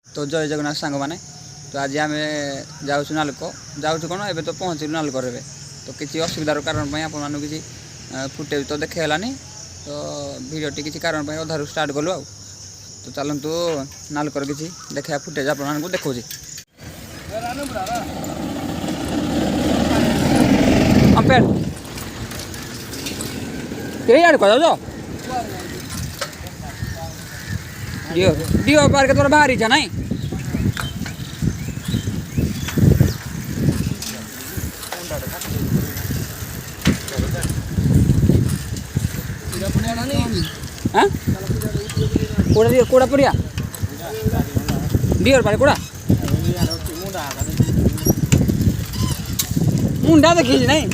तो जय जगन्नाथ सांग मैंने तो आज आम जाऊँ नालक जाऊँ कौन ए तो पहुँचलु नालकर ए तो किसी असुविधार कारण आपको किसी फुटेज तो देखेलानी तो भिडियोटी किसी कारण अधारू स्टार्ट कलु आ तो चलतु नालकर किसी देखा फुटेज आप देखा अंपेयर कहीं आड़ कह जाओ डिओ डिओ पार्क तोर बाहर इच्छा नहीं हाँ कोड़ा दियो कोड़ा पुरिया डिओर पारे कोड़ा मुंडा देखी नहीं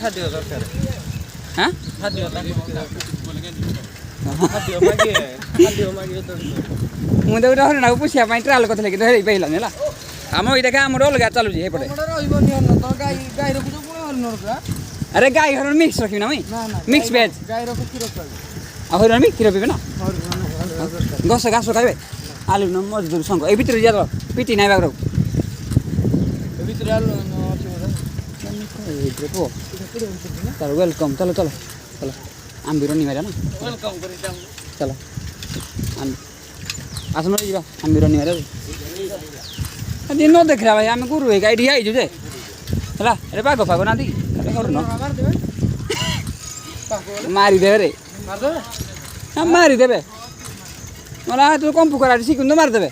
खाद्य दरकार हाँ खाद्य मुझे गोटे हरिण को पुषा ट्राएल करते कि हेरी पाइलानी है आम ये आम अलग चलुच हेपटे अरे गाई हरण मिक्स रखी ना मुई मिक्स भेज हरिण भी क्षीर पीबे ना गस घास खाइबे आलू न मजदूर संग ए भितर जा पिटी नाई बाग चलो वेलकम चलो चलो चलो आम भी रनी मारे ना चलो आस जा आम भी रनी मारे न देख रहा भाई आम गुरु है गाड़ी आईजु जे है अरे पाग फाग ना दी मारिदेवे रे मारिदेवे मला तू कंपू करा शिखुन तो मारिदेवे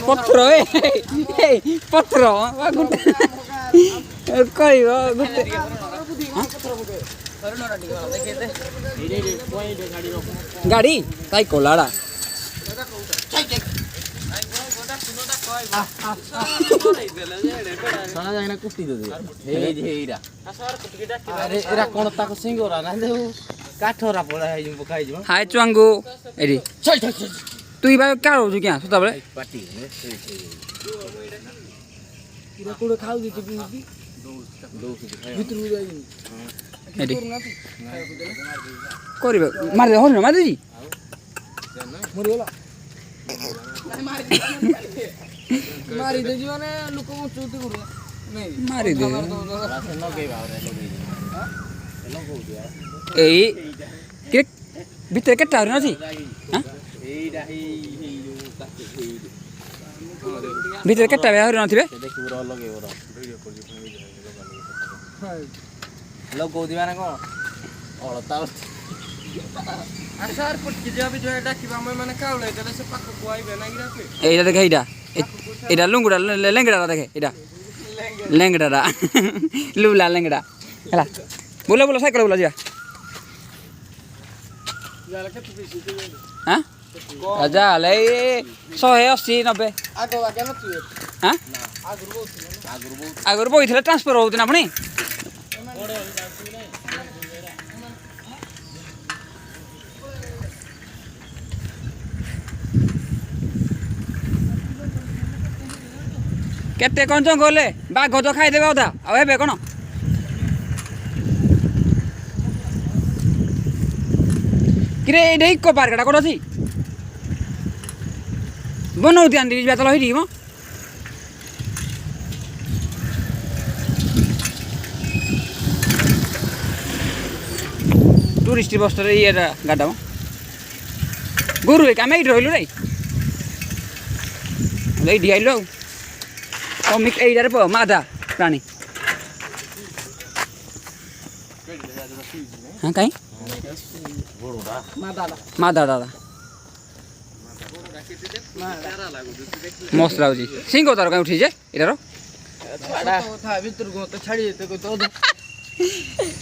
पत्र पत्र गाड़ी ताई कोलाड़ा हाय चुआंगू एडी तू ही भाई क्या रोजू क्या सुता बड़े एडी करिबे मार दे हरिण मार दे जी मारी दे जी माने लोक को चूती करू मारी दे एई के भीतर केटा हरिण अछि हां भीतर केटा हरिण थिबे लगो दिवा ना कोन अलता आसार पटकी जाबे जो डाकिबा माने कावले देले से पाक को आइबे ना गिराके एइडा देख एइडा लुंगुडा लेंगड़ा देखे एइडा लेंगड़ा लुला लेंगड़ा हला बोला बोला साइकिल बोला जा हां आजा ले 180 90 आगो आगे नथि हां आगुर बोइथले ट्रांसफर होउत ना अपनी केते कौन जंगले बाघ तो खाईदेवे अधा आबे कौन किरे ये इको पार्कटा कौन अच्छी बनाऊ दिखाती चल ही म टूरिस्ट बस ये गाड़ा गुरु आम ये रही रे ये आइलु कमिक एइडारे प मादा प्राणी हाँ कहीं मादा दादा मस्त लाଗୁଛି सिंह तार कहीं उठी इधर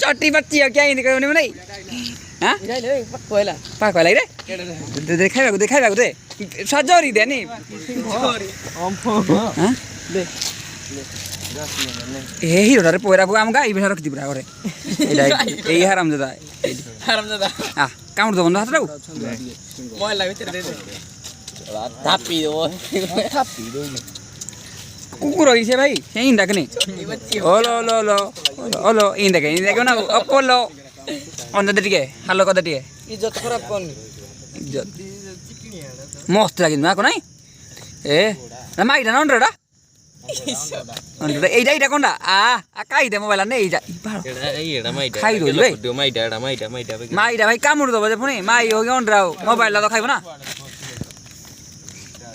चटी बच्ची क्या हिंदी कहने में नहीं हाँ पाक वाला रे देखाइबाकु देखाइबाकु दे सजरी दे नी हाँ ए हिरोटारे पोरा को आम गाई बेठा रखि पुरा घरे एडा एई हरामजादा हरामजादा आ काउंट दबन हाथ राउ मोबाइल भितर दे दे थापी दो कुकुर होइছে ভাই সেই দেখনি ওলো ইন দেখে না অপলো অন্ধ দিকে হালো কথা দিয়ে ইজ্জত খারাপ করনি ইজ্জত মস্ত লাগি না কোনাই এ না মাইটা না অন্ডটা অন্ডটা এইটা কোনটা কাইতে মোবাইল না এইটা খাই দই ভাই মাইটা ভাই কামড় দেবো যে ফোনে মাই হোক অন্ডরাও মোবাইল তো খাইব না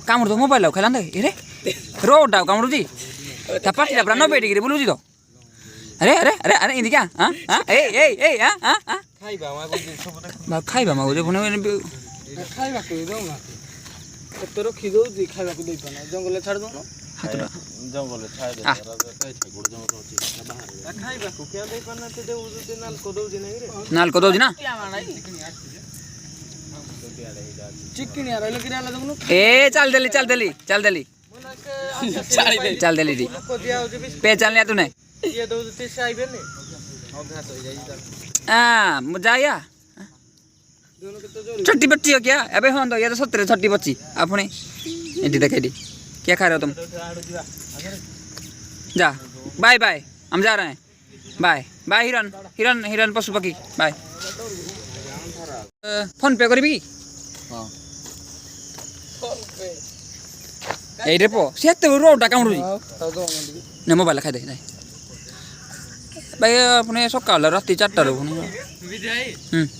কামড় দেবো মোবাইল খাইলাম দেখ এরে रोड कामुड़ी पार्टी पूरा 90 डिग्री बोलूँ तो अरे अरे अरे अरे इनकी क्या हाँ हाँ ए ए ए हाँ हाँ हाँ खाइबा मागो जो पुणे ଖାଇବା କୁ ଦଉ ନା କେତେ ରଖି ଦଉଛି ଖାଇବାକୁ ଦେଇ ପାନା ଜଙ୍ଗଲରେ ଛାଡ଼ି ଦଉନ ହାତଟା ଜଙ୍ଗଲରେ ଛାଡ଼ି ଦେ ଖାଇବାକୁ କିଆ ଦେଇ ପାନା ତେ ଦେଉଛନ୍ତି ନାଲକୋ ଦଉଛି ନାଇଁ ରେ नालको दौजी ना ଚିକିଣିଆ ରହିଲେ କିରା ହେଲା ଦେଖୁନ ए चल देली चल देली दी ଲୋକ ଦିଆ ହଉଛି ବି पे चल लिया तूने କିଏ ଦଉଛି ତେ ସେ ଆଇବେନି ଅଭ୍ୟାସ ହେଇଯାଇଛି हाँ जाया दोनों କେତେ ଜୋର छोटी बच्ची हो क्या अबे हाँ तो ये तो 70 छोटी बच्ची अपने इटी देखे दी क्या खा रहे हो तुम जा बाय बाय हम जा रहे हैं बाय बाय हिरन हिरन हिरन पशु पक्षी बाय फोन पे करी हाँ এইরে পো সেতে রোডটা কামড়ুজি নে মোবাইল খাই দে যাই ভাই আপনি সকাল রাতে 4টা রে ফোন ବିଜୟ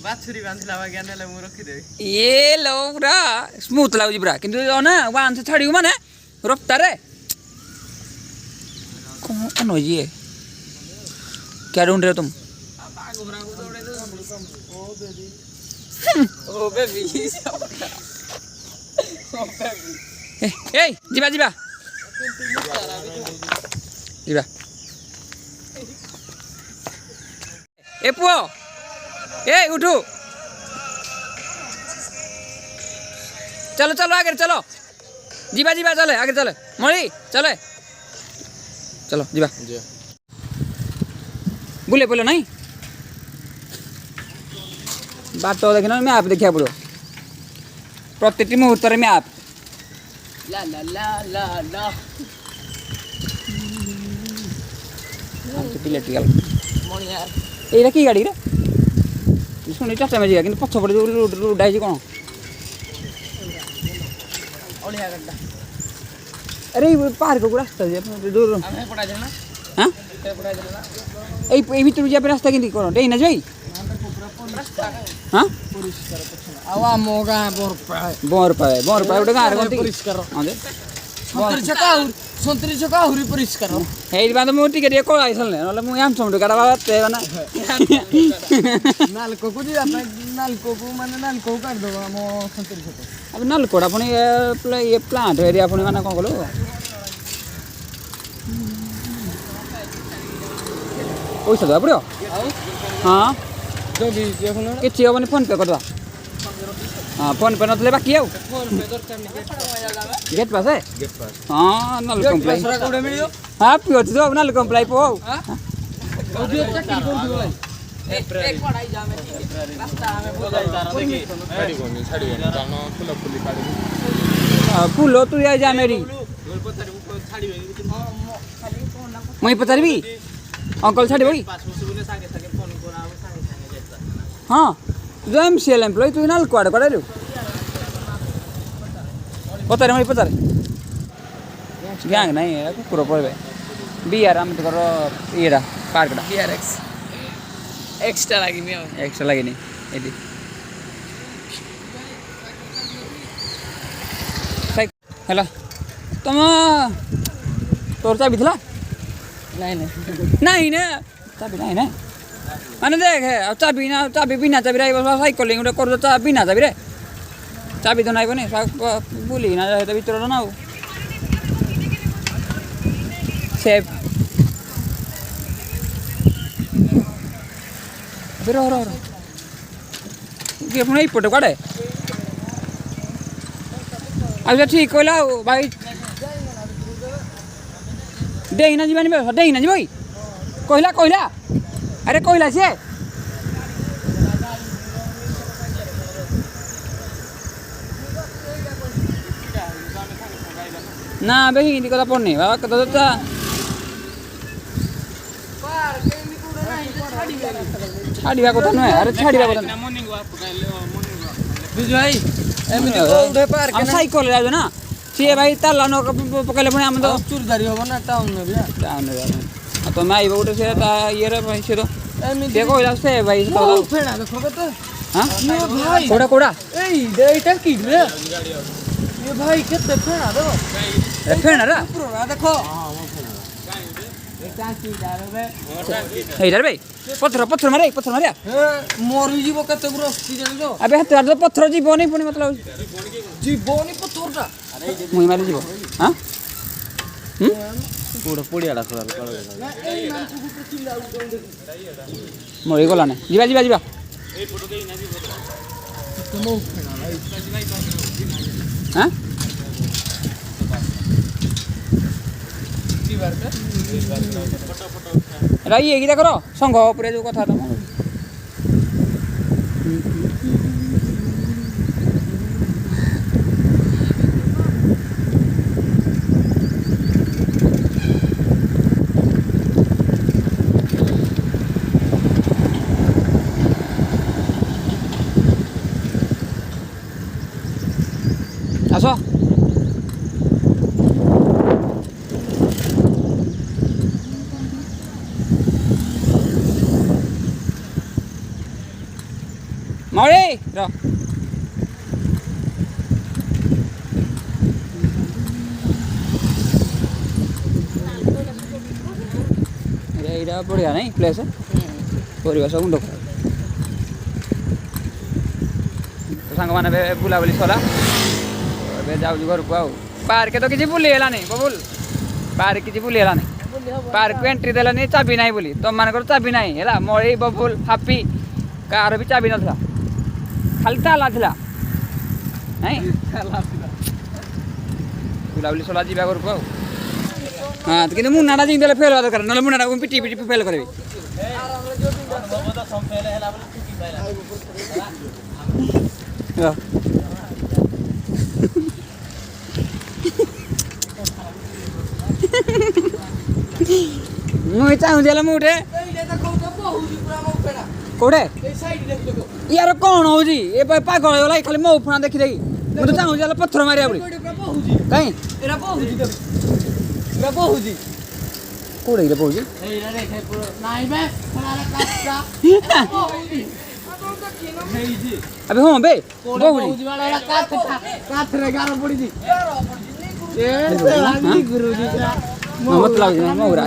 ବାଛୁରୀ ବାନ୍ଧିଲା ବାଗିଆ ନେଲେ ମୁଁ ରଖିଦେବି ଏ लो ପୁରା ସ୍ମୁଥ ଲାଗୁଛି ପୁରା କିନ୍ତୁ ନା ୱାନ୍ସ ଛାଡ଼ିବୁ ମାନେ ରଫ୍ତାରେ କଣ ହୋଇଛି ଏ क्या ढूंढ रहे हो तुम ଓ ବେବି ए ଯିବା ଯିବା ଯିବା ए पुओ ए उठो चलो चलो आगे चलो जीवा जीवा चले आगे चले मणि चले चलो जीवा बुले बोलो नहीं बाट देखना मैप देखा पड़ो प्रत्येक मुहूर्त मैप ला ला ला ला ला इलेक्ट्रिकल ମଣିଆ এইটা কি গাড়ি রে শুনি চাচা মেজিয়া কিন্তু পছ পড়ে রোড আইছি কোন ଅଳିଆ ଗାଡିଟା আরে পার্ক কো রাস্তা যে দূর ଆମେ ପଡା ଯାଉ ନା হ্যাঁ ସେ ପଡା ଯାଉ ନା এই ভিতর যে রাস্তা কিন্তু কোন দেই না যাই হ্যাঁ ପରିଷ୍କାର ପଛନ ଆଉ ଆମ ଗାଁ ବରପାଏ ବୋର ପାଏ ଗୋଟେ ଗାଁ ରେ কোন ପରିଷ୍କାର ହଁ ଯେ ସନ୍ତରୀ ଛକ ଆହୁରି ପରିଷ୍କାର ଏଇ ବାଦ ମୁଁ ଟିକେ ଟିକେ କୋଳା ଆଇସଲେ ନହେଲେ ମୁଁ ଆମ୍ ସମୁଦ୍ର କାଟା ବାବା ତେ ନା ନାଲକୋକୁ ଯିବା ପାଇଁ ନାଲକୋକୁ ମାନେ ନାଲକୋକୁ କାଢିଦେବ ଆମ ସନ୍ତରୀ ଛକ अब नलकोड़ा पुणी ये प्लांट एरिया पुणी माने कौन कलो पैसा दवा पड़ो हाँ ଯଦି ଦେଖୁନ किसी हेनी फोन पे करदे हाँ फोन पे नथले बाकी आउ ଫୋନ ପେ ଦରକାର ନି गेट पास है हाँ नल कम्प्लाई ପଇସା କୋଉଠି ମିଳିବ हाँ पियो तो नल कम्प्लाई पो ଅଧିକ ଚାକିରି କରୁଥିବ ଭାଇ फूल तू जा मेरी मुई पचारि अंकल छाड़ी भाई हाँ जो MCL एम्प्लॉय तू ना कुआड़े कुआड़े रू पचारे मुई पचारे गैंग नहीं है कुकुर पड़े BR आम तो करो ये पार्क BRX एक्स्ट्रा ଲାଗିନି ଆଉ एक्स्ट्रा ଲାଗିନି ଏଠି ହେଲା ତମ ତୋର ଚାବି ଥିଲା ନାଇଁ ନାଇଁ ନାଇଁ ନା ଚାବି ନାଇଁ ନା ମାନେ ଦେଖ ଆଉ ଚାବି ବିନା ଚାବିରେ ଆଇବ ସାଇକେଲିଂ ଗୋଟେ କରୁଛ ଚାବି ବିନା ଚାବିରେ ଚାବି ତ ନାଇବନି ବୁଲି ନା ଯାଏ ଭିତର ନା ଆଉ ସେଫ୍ ରହ କିଏ ପୁଣି ଏଇପଟେ କୁଆଡ଼େ ଆଉ ଠିକ୍ କହିଲା ଆଉ ଭାଇ ଡେଇନା ଯିବାନି ଡେଇନା ଯିବ କହିଲା ଆରେ କହିଲା ସିଏ ନା ବେ ହିନ୍ତି କଥା ପଡ଼ନି ବାବା କଥା ତ ଛାଡ଼ିବା କଥା ନୁହେଁ ଆରେ ଛାଡ଼ିବା କଥା ନୁହେଁ ବିଜୁ ଭାଇ ଏମିତି କୋଉଠି ପାର୍କ ଆମେ ସାଇକେଲରେ ଯାଉଛୁ ନା ସିଏ ଭାଇ ତାଲା ନ ପକେଇଲେ ପୁଣି ଆମେ ତ ଚୁରିଦାରି ହବ ନା ଟାଉନରେ ବି ଟାଉନରେ ଆଉ ତମେ ଆଇବ ଗୋଟେ ସେ ତା ଇଏରେ ସେ ତ ଏମିତି ସିଏ କହିଲା ସେ ଭାଇ ଫେଣା ଦେଖ କେତେ ହଁ ଭାଇ କୋଉଟା କୋଉଟା এইটা কি রে এ ভাই কেতে ফেনা দেব ଏ ଫେଣାରା পুরোটা দেখো ହେଇଟାରେ ଭାଇ ପଥର ପଥର ମାରେ ପଥର ମାରିଆ মরিଯିବ କେତେ ଗୁର ଅସ୍ତି ଜାଣିଛ ଆବେ ହାତ ତ ପଥର ଯିବନି ପୁଣି ମତେ ଲାଗୁଛି ଜୀବନି ପଥରଟା ମୁଇଁ ମାରି ଯିବ ହଁ ପଡ଼ିଆଟା ଖରାପ ନା ଏଇ ନାମକୁ ଗୋଟେ ଚିଲା ଗୋଟେ ମରିଗଲାନି ଯିବା ଯିବା ଯିବା ମୋ ଫେଣା ଭାଇ ହଁ ଯିବାରଟା ଏଇଟା ଇଏ କିଟା କର ସଂଘ ଉପରେ ଯେଉଁ କଥା ତମ ଆସ ମଳି ର ଏଇଟା ବଢ଼ିଆ ନାଇଁ ପ୍ଲେସ୍ ପରିବେଶ ମୁଣ୍ଡ ଖରାପ ସାଙ୍ଗମାନେ ଏବେ ବୁଲାବୁଲି ସରିଲା ଏବେ ଯାଉଛୁ ଘରକୁ ଆଉ ପାର୍କ ତ କିଛି ବୁଲି ହେଲାନି ବବୁଲ ପାର୍କ କିଛି ବୁଲି ହେଲାନି ପାର୍କକୁ ଏଣ୍ଟ୍ରି ଦେଲାନି ଚାବି ନାହିଁ ବୋଲି ତମମାନଙ୍କର ଚାବି ନାହିଁ ହେଲା ମଳି ବବୁଲ ହାପି କାହାର ବି ଚାବି ନଥିଲା ଖାଲି ତାଲା ଥିଲା ନାଇଁ ବୁଲାବୁଲି ସରିଲା ଯିବା ଘରକୁ ଆଉ ହଁ କିନ୍ତୁ ମୁନାଟା ଯେମିତି ହେଲେ ଫେଲ୍ ହେବା ଦରକାର ନହେଲେ ମୁନାଟାକୁ ପିଟି ପିଟି ଫେଲ୍ କରିବି ମୁଁ ଚାହୁଁଛି ହେଲେ ମୁଁ ଉଠେ କୋଉଠେ ୟାର କ'ଣ ହଉଛି ଏ ପାଗଳ ହେଇଗଲା ଖାଲି ମୋ ଫୁଣା ଦେଖି ଦେଖି ମୁଁ ତ ଚାହୁଁଛି ହେଲେ ପଥର ମାରିବା ବୋଲି କାଇଁ କୋଉଟା କିରେ ପହୁଛି ଆବେ ହଁ ବେ ବହୁଛି ମତେ ଲାଗୁଛି ମଉରା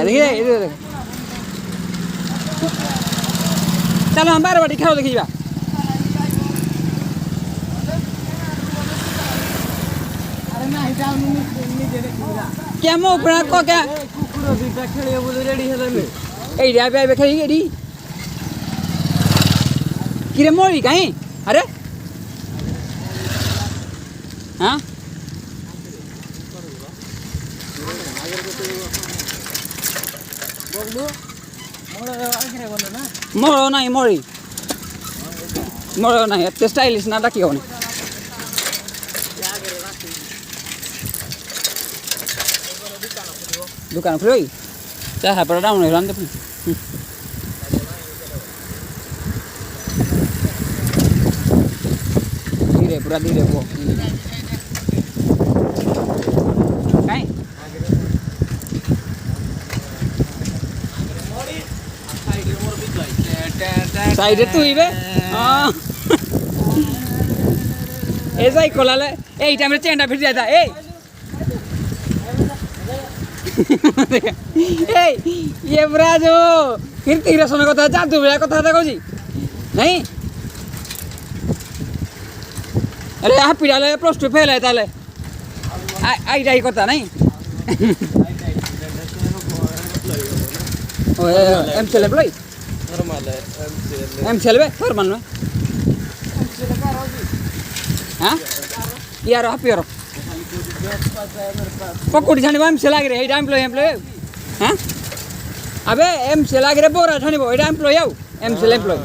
ଚାଲ ଆମେ ବାରବାଟୀ ଖେଳ ଦେଖି ଯିବା क्या मो अपना को क्या କୁକୁର ଦିଟା ଖେଳିବ ବୋଲି ରେଡି ହେଲେନି एडी आबे आबे खेली एडी किरे मोरी कहीं अरे हाँ मोरो नहीं मोरी मोरो नहीं एते स्टाइलिश ना डाकी होने दुकान खुलो चाहे पर डाउन है रांदे धीरे पूरा धीरे वो काई साइड तू ही बे हां ऐसा ही कोलाले ए टाइम रे चेंडा फिर जाता ए ये पूरा जो फिर तीर समय कथा जादू भैया कथा कहूँ नहीं अरे यहाँ पिला प्लस टू फेल है ताले आई जाई कथा नहीं M C L employ M C L thermal में हाँ यार हैप्पी यार पकोड़ी छाणिबो एम से लागे रे एटा एम्प्लॉय हां अबे एम से लागे रे बोरा छाणिबो एटा एम्प्लॉय आउ एम से एम्प्लॉय